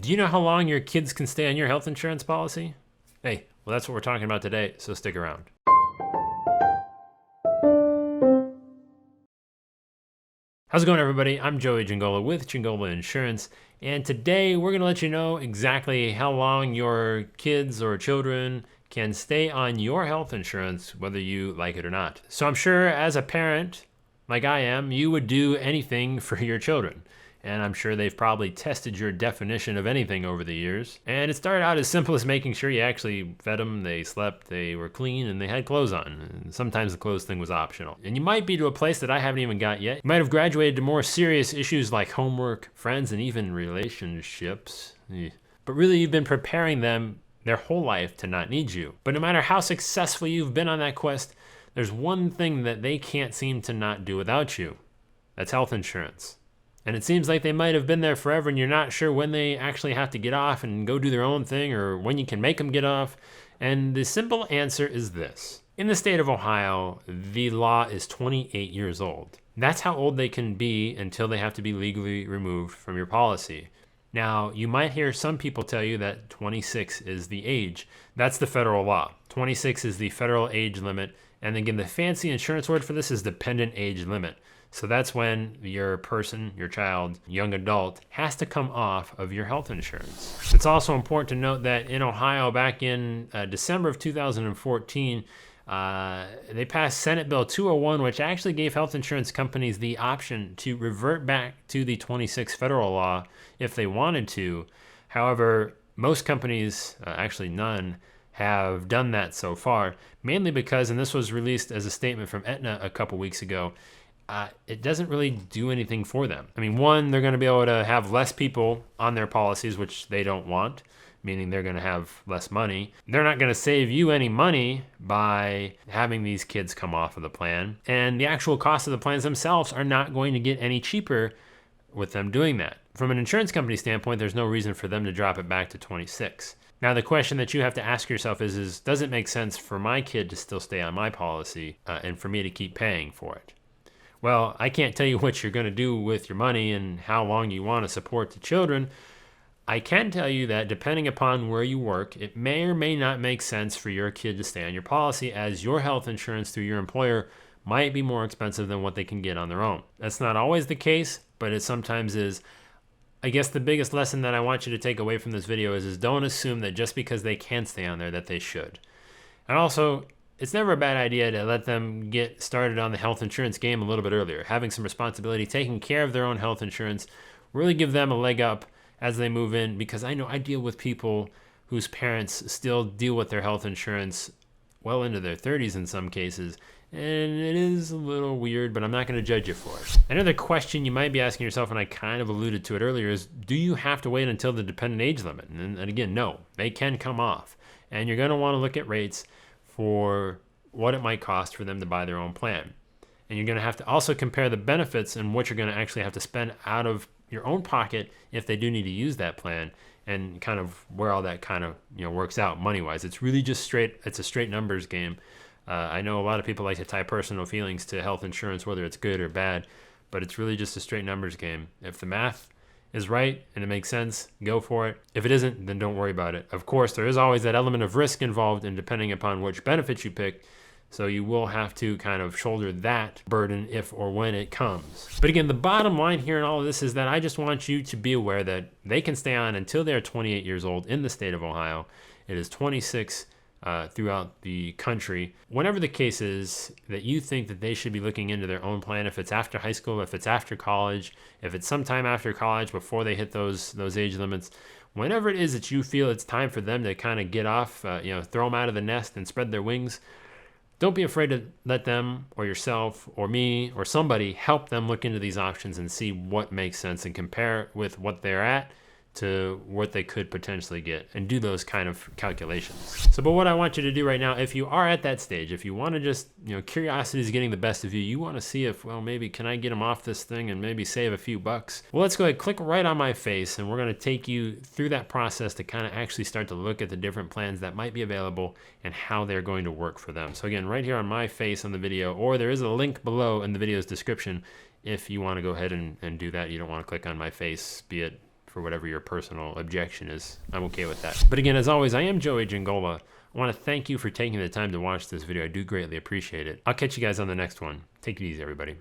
Do you know how long your kids can stay on your health insurance policy? Hey, well, that's what we're talking about today, so stick around. How's it going, everybody? I'm Joey Giangola with Giangola Insurance, and today we're going to let you know exactly how long your kids or children can stay on your health insurance, whether you like it or not. So I'm sure as a parent, like I am, you would do anything for your children. And I'm sure they've probably tested your definition of anything over the years. And it started out as simple as making sure you actually fed them, they slept, they were clean, and they had clothes on. And sometimes the clothes thing was optional. And you might be to a place that I haven't even got yet. You might have graduated to more serious issues like homework, friends, and even relationships. But really, you've been preparing them their whole life to not need you. But no matter how successful you've been on that quest, there's one thing that they can't seem to not do without you. That's health insurance. And it seems like they might have been there forever and you're not sure when they actually have to get off and go do their own thing or when you can make them get off. And the simple answer is this. In the state of Ohio, the law is 28 years old. That's how old they can be until they have to be legally removed from your policy. Now, you might hear some people tell you that 26 is the age. That's the federal law. 26 is the federal age limit. And again, the fancy insurance word for this is dependent age limit. So that's when your person, your child, young adult, has to come off of your health insurance. It's also important to note that in Ohio, back in December of 2014, they passed Senate Bill 201, which actually gave health insurance companies the option to revert back to the 26 federal law if they wanted to. However, most companies, actually none, have done that so far, mainly because, and this was released as a statement from Aetna a couple weeks ago, it doesn't really do anything for them. I mean, one, they're going to be able to have less people on their policies, which they don't want, meaning they're going to have less money. They're not going to save you any money by having these kids come off of the plan. And the actual cost of the plans themselves are not going to get any cheaper with them doing that. From an insurance company standpoint, there's no reason for them to drop it back to 26. Now, the question that you have to ask yourself is does it make sense for my kid to still stay on my policy and for me to keep paying for it? Well, I can't tell you what you're going to do with your money and how long you want to support the children. I can tell you that depending upon where you work, it may or may not make sense for your kid to stay on your policy, as your health insurance through your employer might be more expensive than what they can get on their own. That's not always the case, but it sometimes is. I guess the biggest lesson that I want you to take away from this video is don't assume that just because they can stay on there that they should. And also, it's never a bad idea to let them get started on the health insurance game a little bit earlier. Having some responsibility, taking care of their own health insurance, really give them a leg up as they move in, because I know I deal with people whose parents still deal with their health insurance well into their 30s in some cases, and it is a little weird, but I'm not going to judge you for it. Another question you might be asking yourself, and I kind of alluded to it earlier, is do you have to wait until the dependent age limit? And again, no, they can come off. And you're going to want to look at rates for what it might cost for them to buy their own plan. And you're going to have to also compare the benefits and what you're going to actually have to spend out of your own pocket if they do need to use that plan, and kind of where all that kind of works out money-wise. It's really just it's a straight numbers game. I know a lot of people like to tie personal feelings to health insurance, whether it's good or bad, but it's really just a straight numbers game. If the math is right and it makes sense, go for it. If it isn't, then don't worry about it. Of course, there is always that element of risk involved, and depending upon which benefits you pick, so you will have to kind of shoulder that burden if or when it comes. But again, the bottom line here in all of this is that I just want you to be aware that they can stay on until they're 28 years old in the state of Ohio. It is 26 throughout the country. Whenever the case is that you think that they should be looking into their own plan, if it's after high school, if it's after college, if it's sometime after college before they hit those age limits, whenever it is that you feel it's time for them to kind of get off, throw them out of the nest and spread their wings, don't be afraid to let them or yourself or me or somebody help them look into these options and see what makes sense and compare it with what they're at to what they could potentially get, and do those kind of calculations. So, but what I want you to do right now, if you are at that stage, if you want to just, curiosity is getting the best of you, you want to see if, well, maybe can I get them off this thing and maybe save a few bucks? Well, let's go ahead, click right on my face, and we're going to take you through that process to kind of actually start to look at the different plans that might be available and how they're going to work for them. So again, right here on my face on the video, or there is a link below in the video's description if you want to go ahead and do that. You don't want to click on my face, be it for whatever your personal objection is. I'm okay with that. But again, as always, I am Joey Giangola. I want to thank you for taking the time to watch this video. I do greatly appreciate it. I'll catch you guys on the next one. Take it easy, everybody.